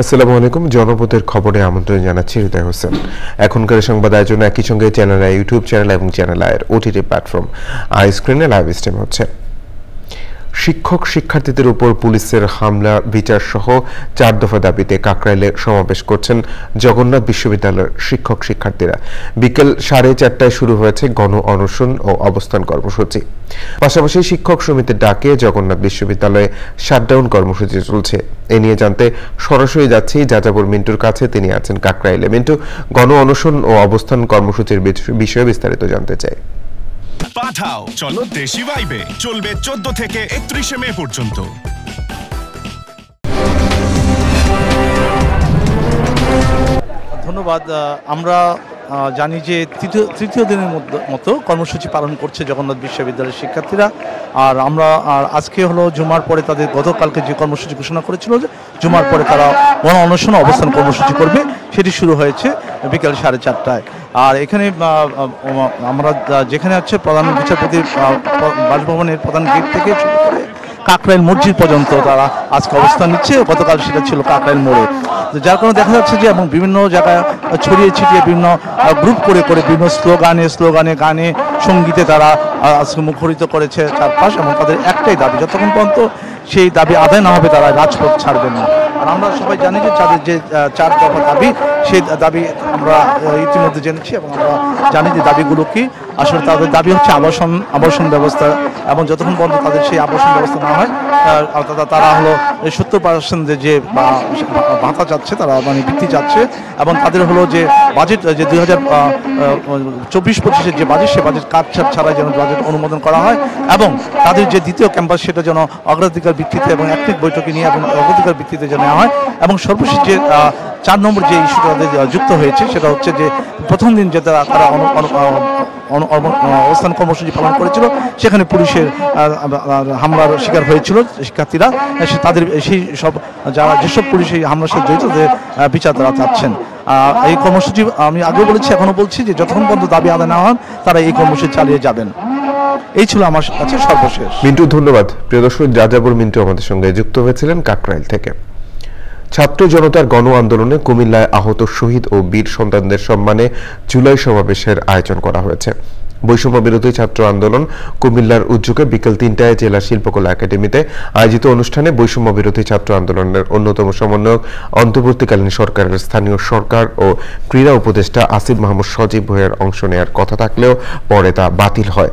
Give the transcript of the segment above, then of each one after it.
আসসালামু আলাইকুম। জনপথের খবরে আমন্ত্রণ জানাচ্ছি হৃদয় হোসেন। এখনকার সংবাদ আয়োজন একই সঙ্গে চ্যানেল আই ইউটিউব চ্যানেল এবং চ্যানেল আইয়ের ওটিটি প্ল্যাটফর্ম আই স্ক্রিনে লাইভ স্ট্রিম হচ্ছে। শিক্ষক শিক্ষার্থীদের উপর পুলিশের হামলা বিচার সহ 4 দফা দাবিতে কাকরাইলে সমাবেশ করছেন জগন্নাথ বিশ্ববিদ্যালয়ের শিক্ষক শিক্ষার্থীরা। বিকেল 4:30টায় শুরু হয়েছে গণ অনশন ও অবস্থান কর্মসূচি। পাশাপাশি শিক্ষক সমিতির ডাকে জগন্নাথ বিশ্ববিদ্যালয়ে শাটডাউন কর্মসূচি চলছে। এ নিয়ে জানতে সরাসরি যাচ্ছি যাযাবর মিন্টুর কাছে। তিনি আছেন কাকরাইলে। মিন্টু, গণ অনশন ও অবস্থান কর্মসূচির বিষয়ে বিস্তারিত জানতে চাই। পাঠাও চলো দেশি ভাইবে, চলবে 14 থেকে 31 মে পর্যন্ত। ধন্যবাদ। আমরা জানি যে তৃতীয় দিনের মতো কর্মসূচি পালন করছে জগন্নাথ বিশ্ববিদ্যালয়ের শিক্ষার্থীরা। আর আজকে হলো জুমার পরে তাদের গতকালকে যে কর্মসূচি ঘোষণা করেছিল যে জুমার পরে তারা গণ অনশন অবস্থান কর্মসূচি করবে, সেটি শুরু হয়েছে বিকেল 4:30টায়। আর এখানে আমরা যেখানে আছে প্রধান বিচারপতি বাসভবনের প্রধান গেট থেকে শুরু করে কাকরাইল মসজিদ পর্যন্ত তারা আজকে অবস্থান নিচ্ছে। গতকাল সেটা ছিল কাকরাইল মোড়ে, যার কারণে দেখা যাচ্ছে যে এবং বিভিন্ন জায়গায় ছড়িয়ে ছিটিয়ে বিভিন্ন গ্রুপ করে বিভিন্ন স্লোগানে গানে সঙ্গীতে তারা আজকে মুখরিত করেছে চারপাশ। এবং তাদের একটাই দাবি, যতক্ষণ পর্যন্ত সেই দাবি আদায় না হবে তারা রাজপথ ছাড়বেন না। আর আমরা সবাই জানি যে তাদের যে 4 দফা দাবি, সেই দাবি আমরা ইতিমধ্যে জেনেছি এবং আমরা জানি যে দাবিগুলো কি। আসলে তাদের দাবি হচ্ছে আবাসন ব্যবস্থা, এবং যতক্ষণ পর্যন্ত তাদের সেই আবাসন ব্যবস্থা না হয় তারা হলো 70% যে ভাতা চাচ্ছে, তারা মানে বৃত্তি চাচ্ছে। এবং তাদের হলো যে বাজেট যে 2024-25-এর যে বাজেট, সে বাজেট কাটছাট ছাড়াই যেন বাজেট অনুমোদন করা হয়। এবং তাদের যে দ্বিতীয় ক্যাম্পাস, সেটা যেন অগ্রাধিকার ভিত্তিতে এবং একটি বৈঠকে নিয়ে এবং অগ্রাধিকার ভিত্তিতে যেন নেওয়া হয়। এবং সর্বশেষ যে 4 নম্বর যে ইস্যুটা তাদের যুক্ত হয়েছে, সেটা হচ্ছে যে প্রথম দিন যে তারা অবস্থান কর্মসূচি পালন করেছিল, সেখানে পুলিশের হামলার শিকার হয়েছিল শিক্ষার্থীরা। তাদের সেই সব যেসব পুলিশ এই হামলার সাথে জড়িত, তাদের বিচার তারা চাচ্ছেন। এই কর্মসূচি আমি আগেও বলেছি, এখনো বলছি যে যতক্ষণ পর্যন্ত দাবি আদায় না হন তারা এই কর্মসূচি চালিয়ে যাবেন। এই ছিল আমার কাছে সর্বশেষ। মিন্টু, ধন্যবাদ। প্রিয় দর্শক, যাযাবর মিন্টু আমাদের সঙ্গে যুক্ত হয়েছিলেন কাকরাইল থেকে। ছাত্র জনতার গণ আন্দোলনে কুমিল্লায় আহত শহীদ ও বীর সন্তানদের সম্মানে জুলাই সমাবেশের আয়োজন করা হয়েছে। বৈষম্য বিরোধী ছাত্র আন্দোলন কুমিল্লার উদ্যোগে বিকেল 3টায় জেলা শিল্পকলা একাডেমিতে আয়োজিত অনুষ্ঠানে বৈষম্য বিরোধী ছাত্র আন্দোলনের অন্যতম সমন্বয়ক, অন্তর্বর্তীকালীন সরকারের স্থানীয় সরকার ও ক্রীড়া উপদেষ্টা আসিফ মাহমুদ সজীব ভূঁইয়ার অংশ নেওয়ার কথা থাকলেও পরে তা বাতিল হয়।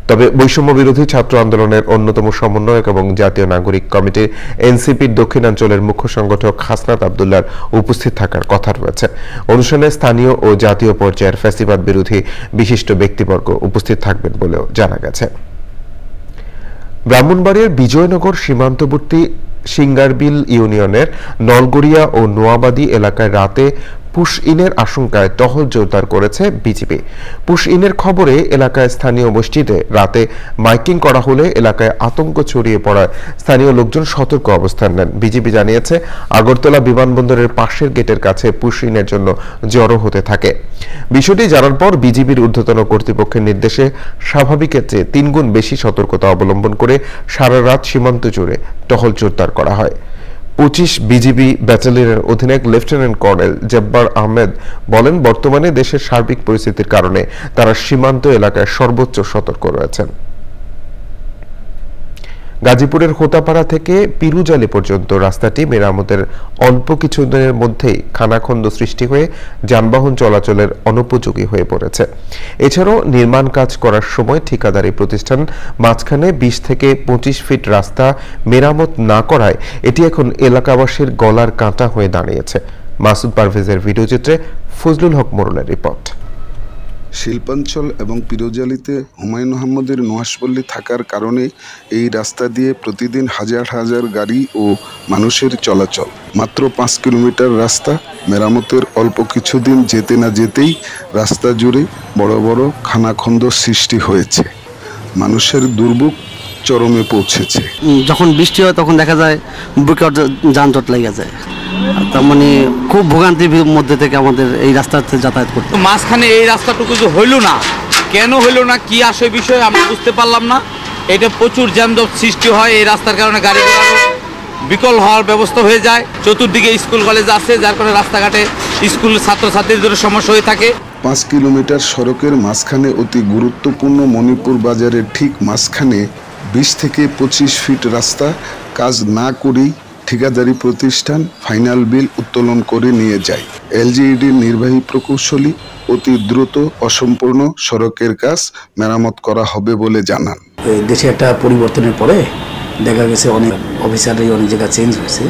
তবে বৈষম্য বিরোধী ছাত্র আন্দোলনের অন্যতম সমন্বয়ক এবং জাতীয় নাগরিক কমিটির এনসিপির দক্ষিণাঞ্চলের মুখ্য সংগঠক হাসনাত আবদুল্লার উপস্থিত থাকার কথা রয়েছে। অনুষ্ঠানে স্থানীয় ও জাতীয় পর্যায়ের ফ্যাসিবাদ বিরোধী বিশিষ্ট ব্যক্তিবর্গ উপস্থিত থাকবেন বলেও জানা গেছে। ব্রাহ্মণবাড়িয়ার বিজয়নগর সীমান্তবর্তী সিঙ্গারবিল ইউনিয়নের নলগড়িয়া ও নোয়াবাদী এলাকায় রাতে পুশ ইনের আশঙ্কায় টহল জোরদার করেছে বিজিবি। পুশ ইনের খবরে এলাকায় স্থানীয় মসজিদে রাতে মাইকিং করা হলে এলাকায় আতঙ্ক ছড়িয়ে পড়ায় স্থানীয় লোকজন সতর্ক অবস্থান নেন। বিজিবি জানিয়েছে, আগরতলা বিমানবন্দরের পাশের গেটের কাছে পুশ ইনের জন্য জড়ো হতে থাকে। বিষয়টি জানার পর বিজিবির ঊর্ধ্বতন কর্তৃপক্ষের নির্দেশে স্বাভাবিকের চেয়ে 3 গুণ বেশি সতর্কতা অবলম্বন করে সারা রাত সীমান্ত জুড়ে টহল জোরদার করা হয়। 25 বিজিবি ব্যাটালিয়নের অধিনায়ক লেফটেন্যান্ট কর্নেল জব্বার আহমেদ বলেন, বর্তমানে দেশের সার্বিক পরিস্থিতির কারণে তারা সীমান্ত এলাকায় সর্বোচ্চ সতর্ক রয়েছেন। গাজীপুরের হোতাপাড়া থেকে পিরুজালি পর্যন্ত রাস্তাটি মেরামতের অল্প কিছুদিনের মধ্যেই খানাখন্দ সৃষ্টি হয়ে যানবাহন চলাচলের অনুপযোগী হয়ে পড়েছে। এছাড়াও নির্মাণ কাজ করার সময় ঠিকাদারি প্রতিষ্ঠান মাঝখানে 20 থেকে 25 ফিট রাস্তা মেরামত না করায় এটি এখন এলাকাবাসীর গলার কাঁটা হয়ে দাঁড়িয়েছে। মাসুদ পারভেজের ভিডিওচিত্রে ফজলুল হক মোরলের রিপোর্ট। শিল্পাঞ্চল এবং পিরোজালিতে হুমায়ুন আহমদের নুহাশপল্লী থাকার কারণে এই রাস্তা দিয়ে প্রতিদিন হাজার হাজার গাড়ি ও মানুষের চলাচল। মাত্র 5 কিলোমিটার রাস্তা মেরামতের অল্প কিছুদিন যেতে না যেতেই রাস্তা জুড়ে বড় বড় খানাখন্দ সৃষ্টি হয়েছে। মানুষের দুর্ভোগ চরমে পৌঁছেছে। যখন বৃষ্টি হয় তখন দেখা যায় বিকট যানজট লেগে যায়। তার মানে খুব ভোগান্তির মধ্যে থেকে আমাদের এই রাস্তাতে যাতায়াত করতে। মাঝখানে এই রাস্তাটুকু যে হইল না, কেন হইল না, কি আসে বিষয় আমরা বুঝতে পারলাম না। এটা প্রচুর যানজট সৃষ্টি হয় এই রাস্তার কারণে, গাড়ি ঘোড়ারও বিকল হওয়ার ব্যবস্থা হয়ে যায়। চতুর্দিকে স্কুল কলেজ আছে, যার কারণে রাস্তাঘাটে স্কুল ছাত্রছাত্রীদের সমস্যা হয়ে থাকে। 5 কিলোমিটার সড়কের মাঝখানে অতি গুরুত্বপূর্ণ মণিপুর বাজারের ঠিক মাঝখানে 20 থেকে 25 ফিট রাস্তা কাজ না করেই ঠিকাদারি প্রতিষ্ঠান ফাইনাল বিল উত্তোলন করে নিয়ে যায়। এলজিইডির নির্বাহী প্রকৌশলী অতি দ্রুত অসম্পূর্ণ সড়কের কাজ মেরামত করা হবে বলে জানান। দেশে একটা পরিবর্তনের পরে দেখা গেছে অনেক অফিসারই অনেক জায়গা চেঞ্জ হয়েছে,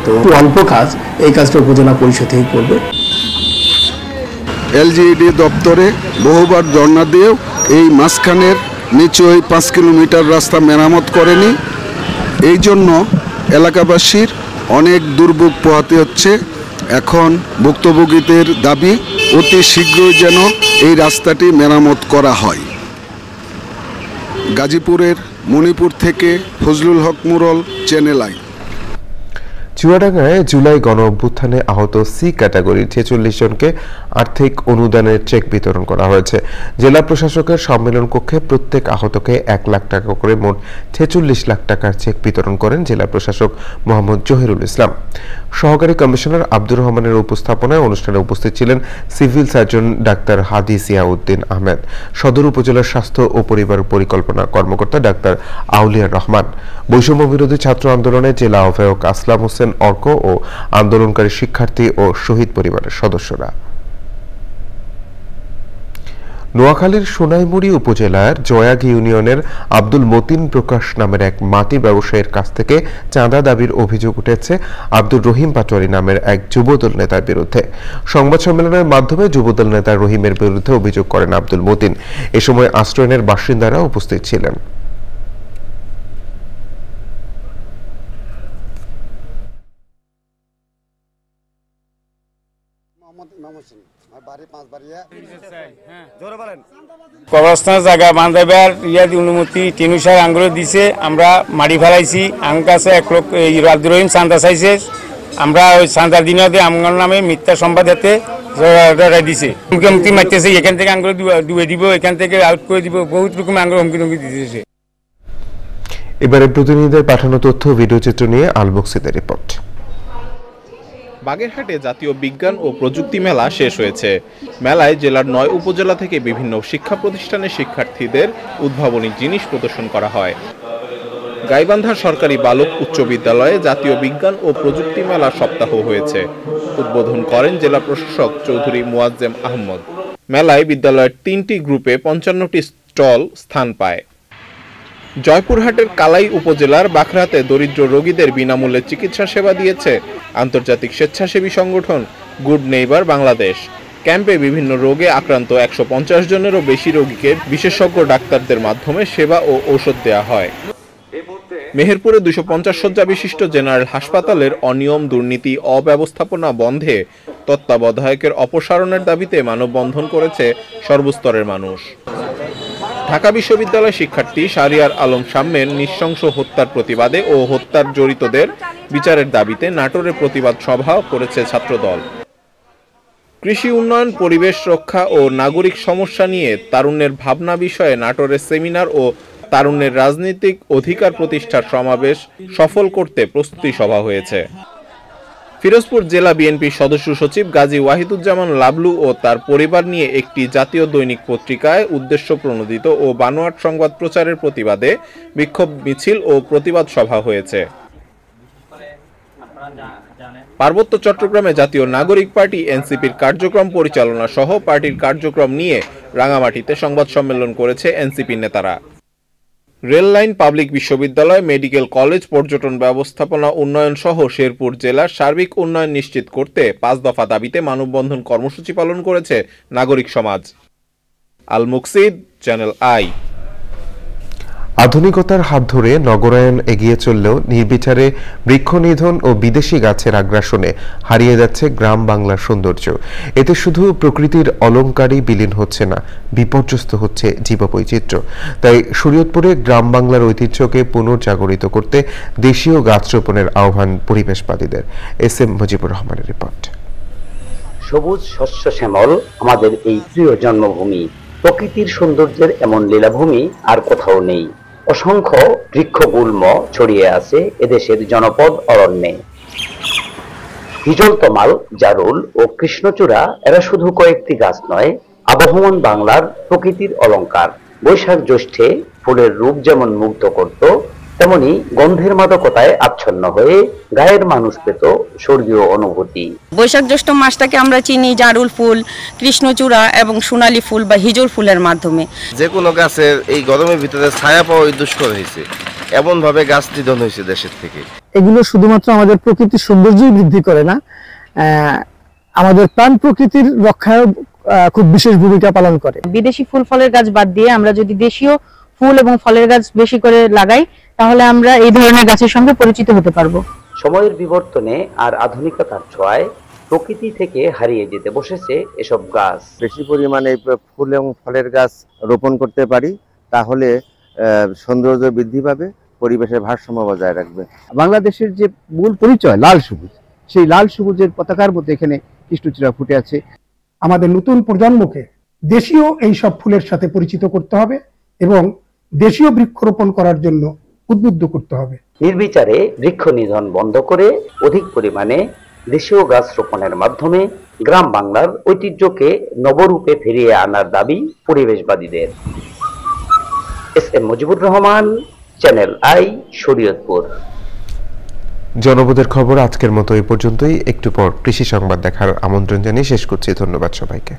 তো অল্প কাজ, এই কাজটা উপজেলা পরিষদ থেকে করবে। এলজিইডি দপ্তরে বহুবার ধর্ণা দিয়েও এই মাঝখানের নিচু 5 কিলোমিটার রাস্তা মেরামত করেনি। এই জন্য এলাকাবাসীর অনেক দুর্ভোগ পোহাতে হচ্ছে। এখন ভুক্তভোগীদের দাবি অতি শীঘ্রই যেন এই রাস্তাটি মেরামত করা হয়। গাজীপুরের মণিপুর থেকে ফজলুল হক মুরল, চ্যানেল আই। চুয়াডাঙ্গায় জুলাই গণ অভ্যুত্থানে আহত সি ক্যাটাগরির 46 জনকে আর্থিক অনুদানের চেক বিতরণ করা হয়েছে। জেলা প্রশাসকের সম্মেলন কক্ষে প্রত্যেক আহতকে 1 লাখ টাকা করে মোট 46 লাখ টাকার চেক বিতরণ করেন জেলা প্রশাসক মোহাম্মদ জহিরুল ইসলাম। সহকারী কমিশনার আব্দুর রহমানের উপস্থাপনায় অনুষ্ঠানে উপস্থিত ছিলেন সিভিল সার্জন ডাক্তার হাদি জিয়াউদ্দিন আহমেদ, সদর উপজেলার স্বাস্থ্য ও পরিবার পরিকল্পনা কর্মকর্তা ডাক্তার আউলিয়ার রহমান, বৈষম্য বিরোধী ছাত্র আন্দোলনের জেলা আহ্বায়ক আসলাম হোসেন অর্ক ও আন্দোলনকারী শিক্ষার্থী ও শহীদ পরিবারের সদস্যরা। নোয়াখালীর সোনাইমুড়ি উপজেলার জয়াগি ইউনিয়নের আব্দুল মতিন প্রকাশ নামের এক মাটি ব্যবসায়ীর কাছ থেকে চাঁদা দাবির অভিযোগ উঠেছে আব্দুর রহিম পাটোয়ারি নামের এক যুবদল নেতার বিরুদ্ধে। সংবাদ সম্মেলনের মাধ্যমে যুবদল নেতা রহিমের বিরুদ্ধে অভিযোগ করেন আব্দুল মতিন। এ সময় আশ্রয়নের বাসিন্দারা উপস্থিত ছিলেন। কবরস্থানের জায়গা বান্ধাইবার অনুমতি টিনুসার আঙ্গুল দিছে, আমরা মাটি ফেলাইছি। আমার কাছে 1 লক্ষ আব্দুর রহিম চান্দা চাইছে, আমরা ওই চান্দার দিনে আমার নামে মিথ্যা সংবাদ দিতে দিছে, হুমকি মারতেছে, এখান থেকে আঙ্গুল ডুবে দিব, এখান থেকে আউট করে দিব, বহুত রকম আঙ্গুল হুমকি দিতেছে। এবারে প্রতিনিধিদের পাঠানো তথ্য ভিডিও চিত্র নিয়ে আলবক্সিদের রিপোর্ট। বাগেরহাটে জাতীয় বিজ্ঞান ও প্রযুক্তি মেলা শেষ হয়েছে। মেলায় জেলার 9 উপজেলা থেকে বিভিন্ন শিক্ষা প্রতিষ্ঠানের শিক্ষার্থীদের উদ্ভাবনী জিনিস প্রদর্শন করা হয়। গাইবান্ধা সরকারি বালক উচ্চ বিদ্যালয়ে জাতীয় বিজ্ঞান ও প্রযুক্তি মেলা সপ্তাহ হয়েছে। উদ্বোধন করেন জেলা প্রশাসক চৌধুরী মুয়াজ্জেম আহমদ। মেলায় বিদ্যালয়ের 3টি গ্রুপে 55টি স্টল স্থান পায়। জয়পুরহাটের কালাই উপজেলার বাখরাতে দরিদ্র রোগীদের বিনামূল্যে চিকিৎসা সেবা দিয়েছে আন্তর্জাতিক স্বেচ্ছাসেবী সংগঠন গুড নেইবার বাংলাদেশ। ক্যাম্পে বিভিন্ন রোগে আক্রান্ত 150 জনেরও বেশি রোগীকে বিশেষজ্ঞ ডাক্তারদের মাধ্যমে সেবা ও ঔষধ দেওয়া হয়। মেহেরপুরে 250 শয্যা বিশিষ্ট জেনারেল হাসপাতালের অনিয়ম, দুর্নীতি, অব্যবস্থাপনা বন্ধে তত্ত্বাবধায়কের অপসারণের দাবিতে মানববন্ধন করেছে সর্বস্তরের মানুষ। ঢাকা বিশ্ববিদ্যালয় শিক্ষার্থী শাহরিয়ার আলম সাম্যের নৃশংস হত্যার প্রতিবাদে ও হত্যার জড়িতদের বিচারের দাবিতে নাটোরে প্রতিবাদ সভা করেছে ছাত্রদল। কৃষি উন্নয়ন, পরিবেশ রক্ষা ও নাগরিক সমস্যা নিয়ে তারুণ্যের ভাবনা বিষয়ে নাটোরের সেমিনার ও তারুণ্যের রাজনৈতিক অধিকার প্রতিষ্ঠার সমাবেশ সফল করতে প্রস্তুতি সভা হয়েছে। ফিরোজপুর জেলা বিএনপির সদস্য সচিব গাজী ওয়াহিদুজ্জামান লাবলু ও তার পরিবার নিয়ে একটি জাতীয় দৈনিক পত্রিকায় উদ্দেশ্য প্রণোদিত ও বানোয়াট সংবাদ প্রচারের প্রতিবাদে বিক্ষোভ মিছিল ও প্রতিবাদ সভা হয়েছে। পার্বত্য চট্টগ্রামে জাতীয় নাগরিক পার্টি এনসিপির কার্যক্রম পরিচালনা সহ পার্টির কার্যক্রম নিয়ে রাঙামাটিতে সংবাদ সম্মেলন করেছে এনসিপি নেতারা। রেল লাইন, পাবলিক বিশ্ববিদ্যালয়, মেডিকেল কলেজ, পর্যটন ব্যবস্থাপনা উন্নয়ন সহ শেরপুর জেলার সার্বিক উন্নয়ন নিশ্চিত করতে 5 দফা দাবিতে মানববন্ধন কর্মসূচি পালন করেছে নাগরিক সমাজ। আল মুকসিদ, চ্যানেল আই। আধুনিকতার হাত ধরে নগরায়ন এগিয়ে চললেও নির্বিচারে বৃক্ষনিধন ও বিদেশি গাছের আগ্রাসনে হারিয়ে যাচ্ছে গ্রাম বাংলার সৌন্দর্য। এতে শুধু প্রকৃতির অলংকারই বিলীন হচ্ছে না, বিপর্যস্ত হচ্ছে জীববৈচিত্র্য। তাই শরীয়তপুরে গ্রাম বাংলার ঐতিহ্যকে পুনর্জাগরিত করতে দেশীয় গাছ রোপণের আহ্বান পরিবেশবাদীদের। SM মুজিবুর রহমানের রিপোর্ট। সবুজ শস্য শ্যামল আমাদের এই প্রিয় জন্মভূমি। প্রকৃতির সৌন্দর্যের এমন লীলাভূমি আর কোথাও নেই। অসংখ্য বৃক্ষগুল্ম ছড়িয়ে আছে এদেশের জনপদ অরণ্যে। হিজল তমাল, জারুল ও কৃষ্ণচূড়া এরা শুধু কয়েকটি গাছ নয়, আবহমান বাংলার প্রকৃতির অলংকার। বৈশাখ জ্যৈষ্ঠে ফুলের রূপ যেমন মুগ্ধ করত, তেমনি গন্ধের মাদকতায় আচ্ছন্ন হয়ে গায়ের মানুষ পেত স্বর্গীয় অনুভূতি। বৈশাখ জ্যৈষ্ঠ মাসটাকে আমরা চিনি জারুল ফুল, কৃষ্ণচূড়া এবং সোনালী ফুল বা হিজল ফুলের মাধ্যমে। যে কোনো গাছের এই গরমের ভিতরে ছায়া পাওয়া দুষ্কর হয়েছে, এমন ভাবে গাছ নিধন হয়েছে দেশের থেকে। এগুলো শুধুমাত্র আমাদের প্রকৃতির সৌন্দর্যই বৃদ্ধি করে না, আমাদের প্রাণ প্রকৃতির রক্ষায় খুব বিশেষ ভূমিকা পালন করে। বিদেশি ফুল ফলের গাছ বাদ দিয়ে আমরা যদি দেশীয় ফুল এবং ফলের গাছ বেশি করে লাগাই, তাহলে আমরা এই ধরনের গাছের সঙ্গে পরিচিত হতে পারবো। সময়ের বিবর্তনে আর আধুনিকতার ছোঁয়ায় প্রকৃতি থেকে হারিয়ে যেতে বসেছে এসব গাছ। বেশি পরিমাণে ফুল এবং ফলের গাছ রোপণ করতে পারি, তাহলে সৌন্দর্য বৃদ্ধি পাবে, পরিবেশের ভারসাম্য বজায় রাখবে। বাংলাদেশের যে মূল পরিচয় লাল সবুজ, সেই লাল সবুজের পতাকার মধ্যে এখানে কৃষ্ণচূড়া ফুটে আছে। আমাদের নতুন প্রজন্মকে দেশীয় এই সব ফুলের সাথে পরিচিত করতে হবে এবং দেশীয় বৃক্ষরোপণ করার জন্য উদ্বুদ্ধ করতে হবে। নির্বিচারে বৃক্ষ নিধন বন্ধ করে অধিক পরিমাণে দেশীয় গাছ রোপণের মাধ্যমে গ্রাম বাংলার ঐতিহ্যকে নবরূপে ফিরিয়ে আনার দাবি পরিবেশবাদীদের। S M. Mujibur Rahman, channel I, Shariatpur. জনপদের খবর আজকের মতো এই পর্যন্তই। একটু পর কৃষি সংবাদ দেখার আমন্ত্রণ জানিয়ে শেষ করছি। ধন্যবাদ সবাইকে।